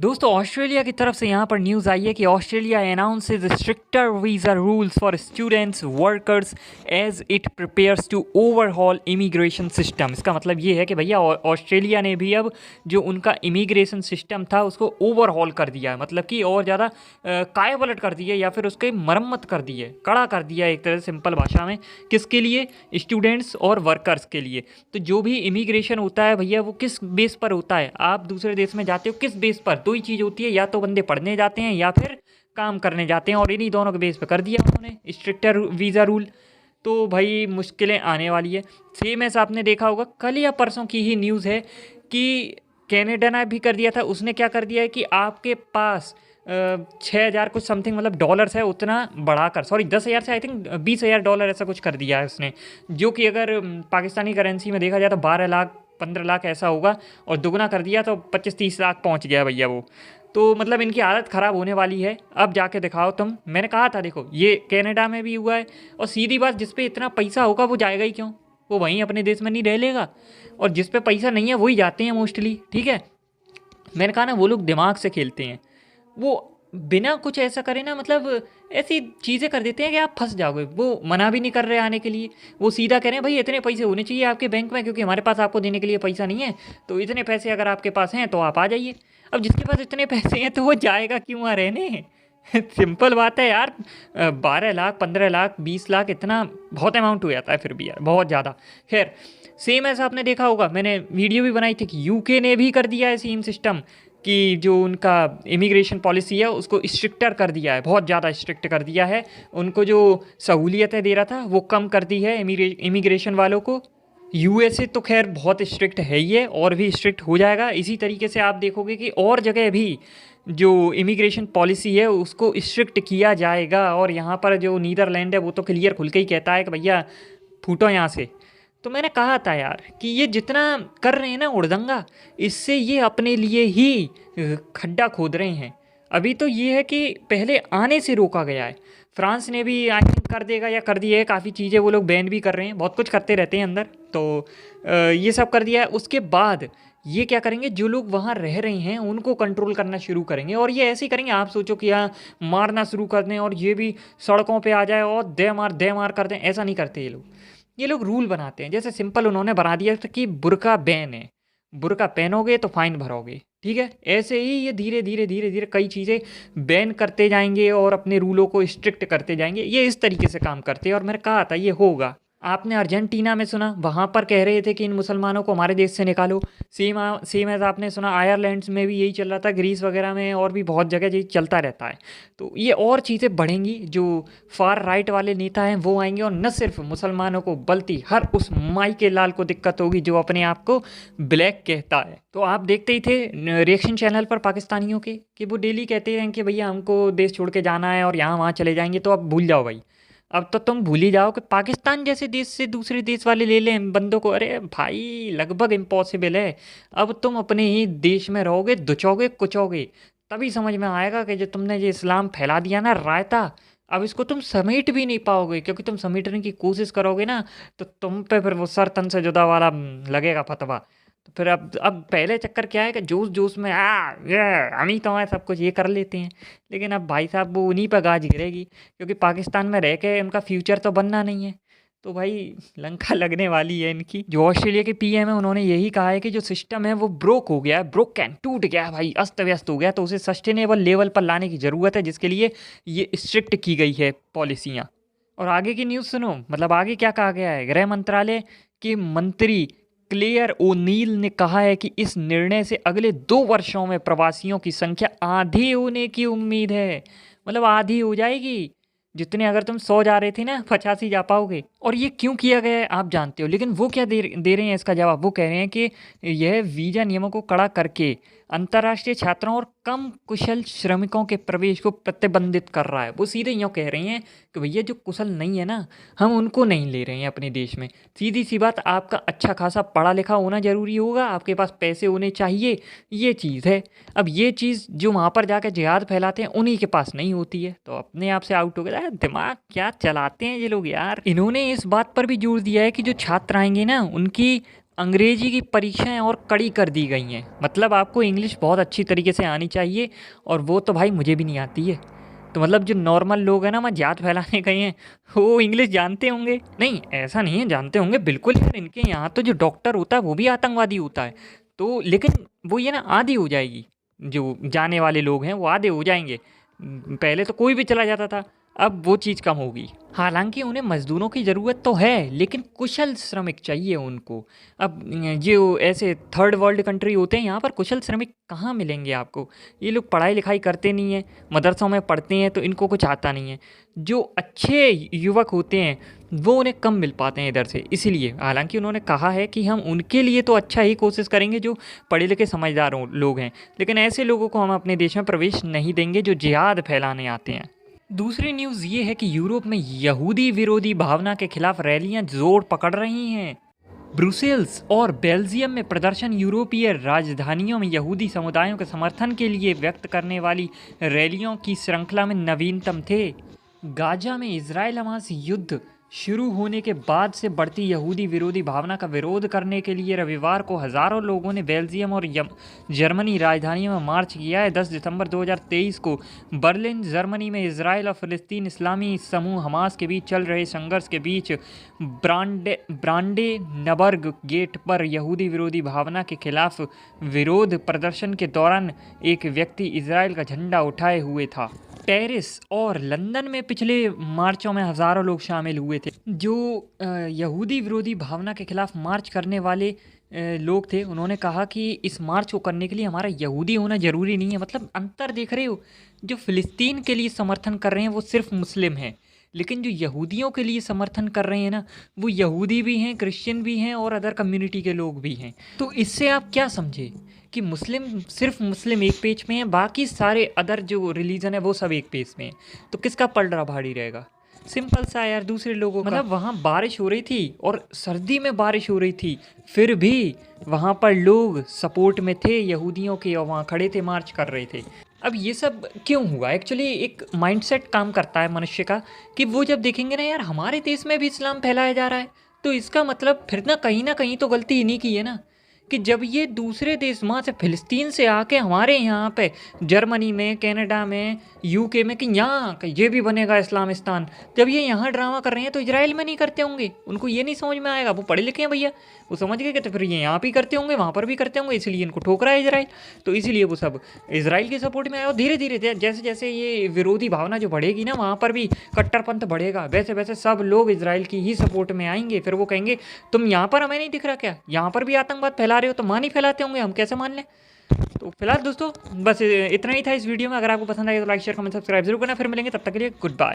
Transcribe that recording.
दोस्तों ऑस्ट्रेलिया की तरफ से यहाँ पर न्यूज़ आई है कि Australia announces stricter visa rules for students workers as it prepares to overhaul immigration system. इसका मतलब ये है कि भैया ऑस्ट्रेलिया ने भी अब जो उनका इमिग्रेशन सिस्टम था उसको ओवरहॉल कर दिया है, मतलब कि और ज़्यादा काय पलट कर दी है या फिर उसकी मरम्मत कर दी है, कड़ा कर दिया है एक तरह से सिंपल भाषा में। किसके लिए? स्टूडेंट्स और वर्कर्स के लिए। तो जो भी इमिग्रेशन होता है भैया वो किस बेस पर होता है? आप दूसरे देश में जाते हो किस बेस पर? दो ही चीज़ होती है, या तो बंदे पढ़ने जाते हैं या फिर काम करने जाते हैं, और इन्हीं दोनों के बेस पे कर दिया उन्होंने स्ट्रिक्टर वीज़ा रूल। तो भाई मुश्किलें आने वाली है। सेम ऐसा आपने देखा होगा, कल या परसों की ही न्यूज़ है कि कनाडा ने भी कर दिया था। उसने क्या कर दिया है कि आपके पास 6,000 कुछ समथिंग मतलब डॉलर्स है, उतना बढ़ाकर, सॉरी 10,000 से आई थिंक 20,000 डॉलर ऐसा कुछ कर दिया है उसने, जो कि अगर पाकिस्तानी करेंसी में देखा जाए तो 12 लाख 15 लाख ऐसा होगा, और दुगना कर दिया तो 25-30 लाख पहुंच गया भैया वो। तो मतलब इनकी हालत ख़राब होने वाली है। अब जाके दिखाओ तुम, मैंने कहा था देखो ये कनाडा में भी हुआ है। और सीधी बात, जिस पे इतना पैसा होगा वो जाएगा ही क्यों? वो वहीं अपने देश में नहीं रह लेगा। और जिस पे पैसा नहीं है वही जाते हैं मोस्टली, ठीक है। मैंने कहा ना, वो लोग दिमाग से खेलते हैं। वो बिना कुछ ऐसा करे ना, मतलब ऐसी चीज़ें कर देते हैं कि आप फंस जाओगे। वो मना भी नहीं कर रहे आने के लिए, वो सीधा कह रहे हैं भाई इतने पैसे होने चाहिए आपके बैंक में, क्योंकि हमारे पास आपको देने के लिए पैसा नहीं है, तो इतने पैसे अगर आपके पास हैं तो आप आ जाइए। अब जिसके पास इतने पैसे हैं तो वो जाएगा क्यों वहाँ रहने? सिंपल बात है यार। 12 लाख 15 लाख 20 लाख इतना बहुत अमाउंट हो जाता है फिर भी यार, बहुत ज़्यादा। खैर, सेम ऐसा आपने देखा होगा, मैंने वीडियो भी बनाई थी कि यूके ने भी कर दिया है सेम सिस्टम, कि जो उनका इमिग्रेशन पॉलिसी है उसको स्ट्रिक्टर कर दिया है, बहुत ज़्यादा स्ट्रिक्ट कर दिया है। उनको जो सहूलियतें दे रहा था वो कम कर दी है इमिग्रेशन वालों को। यूएसए तो खैर बहुत स्ट्रिक्ट है ही है, और भी स्ट्रिक्ट हो जाएगा। इसी तरीके से आप देखोगे कि और जगह भी जो इमिग्रेशन पॉलिसी है उसको स्ट्रिक्ट किया जाएगा। और यहाँ पर जो नीदरलैंड है वो तो क्लियर खुल के ही कहता है कि भैया फूटो यहाँ से। तो मैंने कहा था यार कि ये जितना कर रहे हैं ना उड़दंगा, इससे ये अपने लिए ही खड्डा खोद रहे हैं। अभी तो ये है कि पहले आने से रोका गया है। फ्रांस ने भी आई थिंक कर देगा या कर दिया है, काफ़ी चीज़ें वो लोग बैन भी कर रहे हैं, बहुत कुछ करते रहते हैं अंदर। तो ये सब कर दिया है। उसके बाद ये क्या करेंगे, जो लोग वहाँ रह रहे हैं उनको कंट्रोल करना शुरू करेंगे। और ये ऐसे ही करेंगे, आप सोचो कि यहाँ मारना शुरू कर दें और ये भी सड़कों पे आ जाए और दे मार कर दें, ऐसा नहीं करते ये लोग। ये लोग रूल बनाते हैं। जैसे सिंपल उन्होंने बना दिया था कि बुर्का बैन है, बुर्का पहनोगे तो फाइन भरोगे, ठीक है। ऐसे ही ये धीरे धीरे धीरे धीरे कई चीज़ें बैन करते जाएंगे और अपने रूलों को स्ट्रिक्ट करते जाएंगे। ये इस तरीके से काम करते हैं, और मैंने कहा था ये होगा। आपने अर्जेंटीना में सुना, वहाँ पर कह रहे थे कि इन मुसलमानों को हमारे देश से निकालो। सेम एज आपने सुना आयरलैंड में भी यही चल रहा था, ग्रीस वगैरह में और भी बहुत जगह यही चलता रहता है। तो ये और चीज़ें बढ़ेंगी, जो फार राइट वाले नेता हैं वो आएंगे, और न सिर्फ मुसलमानों को बल्कि हर उस माई के लाल को दिक्कत होगी जो अपने आप को ब्लैक कहता है। तो आप देखते ही थे रिएक्शन चैनल पर पाकिस्तानियों के, कि वो डेली कहते हैं कि भैया हमको देश छोड़ के जाना है और यहाँ वहाँ चले जाएंगे। तो अब भूल जाओ भाई, अब तो तुम भूल ही जाओ कि पाकिस्तान जैसे देश से दूसरे देश वाले ले लें बंदों को। अरे भाई लगभग इम्पॉसिबल है। अब तुम अपने ही देश में रहोगे, दुचोगे कुचोगे, तभी समझ में आएगा कि जो तुमने जो इस्लाम फैला दिया ना रायता, अब इसको तुम समेट भी नहीं पाओगे। क्योंकि तुम समेटने की कोशिश करोगे ना तो तुम पे फिर वो सर तन से जुदा वाला लगेगा फतवा। तो फिर अब पहले चक्कर क्या है कि जोश जोश में ये हम ही तो हैं सब कुछ, ये कर लेते हैं। लेकिन अब भाई साहब वो उन्हीं पर गाज गिरेगी, क्योंकि पाकिस्तान में रह के उनका फ्यूचर तो बनना नहीं है। तो भाई लंका लगने वाली है इनकी। जो ऑस्ट्रेलिया के पीएम है उन्होंने यही कहा है कि जो सिस्टम है वो ब्रोक हो गया है, ब्रोकन टूट गया है भाई, अस्त व्यस्त हो गया, तो उसे सस्टेनेबल लेवल पर लाने की ज़रूरत है, जिसके लिए ये स्ट्रिक्ट की गई है पॉलिसियाँ। और आगे की न्यूज़ सुनो, मतलब आगे क्या कहा गया है। गृह मंत्रालय के मंत्री क्लेयर ओनील ने कहा है कि इस निर्णय से अगले 2 वर्षों में प्रवासियों की संख्या आधी होने की उम्मीद है। मतलब आधी हो जाएगी। जितने अगर तुम 100 जा रहे थे ना, 85 जा पाओगे। और ये क्यों किया गया है आप जानते हो, लेकिन वो क्या दे रहे हैं इसका जवाब। वो कह रहे हैं कि यह वीज़ा नियमों को कड़ा करके अंतर्राष्ट्रीय छात्रों और कम कुशल श्रमिकों के प्रवेश को प्रतिबंधित कर रहा है। वो सीधे यूँ कह रहे हैं कि भैया जो कुशल नहीं है ना, हम उनको नहीं ले रहे हैं अपने देश में। सीधी सी बात, आपका अच्छा खासा पढ़ा लिखा होना ज़रूरी होगा, आपके पास पैसे होने चाहिए, ये चीज़ है। अब ये चीज़ जो वहाँ पर जाकर जिहाद फैलाते हैं उन्हीं के पास नहीं होती है, तो अपने आप से आउट हो गया। दिमाग क्या चलाते हैं ये लोग यार। इन्होंने इस बात पर भी जोर दिया है कि जो छात्र आएंगे ना उनकी अंग्रेजी की परीक्षाएं और कड़ी कर दी गई हैं। मतलब आपको इंग्लिश बहुत अच्छी तरीके से आनी चाहिए, और वो तो भाई मुझे भी नहीं आती है। तो मतलब जो नॉर्मल लोग हैं ना, वहाँ जात फैलाने गए हैं, वो इंग्लिश जानते होंगे? नहीं, ऐसा नहीं है, जानते होंगे बिल्कुल यार। इनके यहाँ तो जो डॉक्टर होता है वो भी आतंकवादी होता है। तो लेकिन वो ये ना आधी हो जाएगी, जो जाने वाले लोग हैं वो आधे हो जाएंगे। पहले तो कोई भी चला जाता था, अब वो चीज़ कम होगी। हालांकि उन्हें मज़दूरों की ज़रूरत तो है, लेकिन कुशल श्रमिक चाहिए उनको। अब जो ऐसे थर्ड वर्ल्ड कंट्री होते हैं, यहाँ पर कुशल श्रमिक कहाँ मिलेंगे आपको? ये लोग पढ़ाई लिखाई करते नहीं हैं, मदरसों में पढ़ते हैं, तो इनको कुछ आता नहीं है। जो अच्छे युवक होते हैं वो उन्हें कम मिल पाते हैं इधर से, इसीलिए। हालांकि उन्होंने कहा है कि हम उनके लिए तो अच्छा ही कोशिश करेंगे जो पढ़े लिखे समझदार लोग हैं, लेकिन ऐसे लोगों को हम अपने देश में प्रवेश नहीं देंगे जो जिहाद फैलाने आते हैं। दूसरी न्यूज़ ये है कि यूरोप में यहूदी विरोधी भावना के खिलाफ रैलियां जोर पकड़ रही हैं। ब्रुसेल्स और बेल्जियम में प्रदर्शन यूरोपीय राजधानियों में यहूदी समुदायों के समर्थन के लिए व्यक्त करने वाली रैलियों की श्रृंखला में नवीनतम थे। गाजा में इजराइल हमास युद्ध शुरू होने के बाद से बढ़ती यहूदी विरोधी भावना का विरोध करने के लिए रविवार को हज़ारों लोगों ने बेल्जियम और जर्मनी राजधानियों में मार्च किया है। 10 दिसंबर 2023 को बर्लिन जर्मनी में इजराइल और फ़िलिस्तीन इस्लामी समूह हमास के बीच चल रहे संघर्ष के बीच ब्रांडेनबर्ग गेट पर यहूदी विरोधी भावना के खिलाफ विरोध प्रदर्शन के दौरान एक व्यक्ति इजराइल का झंडा उठाए हुए था। पेरिस और लंदन में पिछले मार्चों में हज़ारों लोग शामिल हुए थे। जो यहूदी विरोधी भावना के खिलाफ मार्च करने वाले लोग थे, उन्होंने कहा कि इस मार्च को करने के लिए हमारा यहूदी होना ज़रूरी नहीं है। मतलब अंतर देख रहे हो? जो फ़िलिस्तीन के लिए समर्थन कर रहे हैं वो सिर्फ मुस्लिम हैं, लेकिन जो यहूदियों के लिए समर्थन कर रहे हैं ना, वो यहूदी भी हैं, क्रिश्चियन भी हैं और अदर कम्युनिटी के लोग भी हैं। तो इससे आप क्या समझे कि मुस्लिम, सिर्फ मुस्लिम एक पेज में है, बाकी सारे अदर जो रिलीजन है वो सब एक पेज में है। तो किसका पलड़ा भारी रहेगा? सिंपल सा यार, दूसरे लोगों का। मतलब वहाँ बारिश हो रही थी और सर्दी में बारिश हो रही थी, फिर भी वहाँ पर लोग सपोर्ट में थे यहूदियों के और वहाँ खड़े थे, मार्च कर रहे थे। अब ये सब क्यों हुआ? एक्चुअली एक माइंडसेट काम करता है मनुष्य का, कि वो जब देखेंगे ना यार हमारे देश में भी इस्लाम फैलाया जा रहा है, तो इसका मतलब फिर ना कहीं तो गलती इन्हीं की है ना। कि जब ये दूसरे देश वहाँ से फ़िलिस्तीन से आके हमारे यहाँ पे जर्मनी में, कनाडा में, यूके में कि यहाँ ये भी बनेगा इस्लामिस्तान, जब ये यहाँ ड्रामा कर रहे हैं तो इजराइल में नहीं करते होंगे? उनको ये नहीं समझ में आएगा? वो पढ़े लिखे हैं भैया, वो समझ गए कि तो फिर ये यहाँ भी करते होंगे, वहाँ पर भी करते होंगे, इसलिए इनको ठोक रहा है इजराइल। तो इसीलिए वो सब इजराइल के सपोर्ट में आए। और धीरे धीरे जैसे जैसे ये विरोधी भावना जो बढ़ेगी ना, वहाँ पर भी कट्टरपंथ बढ़ेगा, वैसे वैसे सब लोग इजराइल की ही सपोर्ट में आएंगे। फिर वो कहेंगे तुम यहाँ पर हमें नहीं दिख रहा क्या? यहाँ पर भी आतंकवाद फैला रहे हो, तो मां नहीं फैलाते होंगे, हम कैसे मान लें? तो फिलहाल दोस्तों बस इतना ही था इस वीडियो में। अगर आपको पसंद आए तो लाइक शेयर कमेंट सब्सक्राइब जरूर करना। फिर मिलेंगे, तब तक के लिए गुड बाय।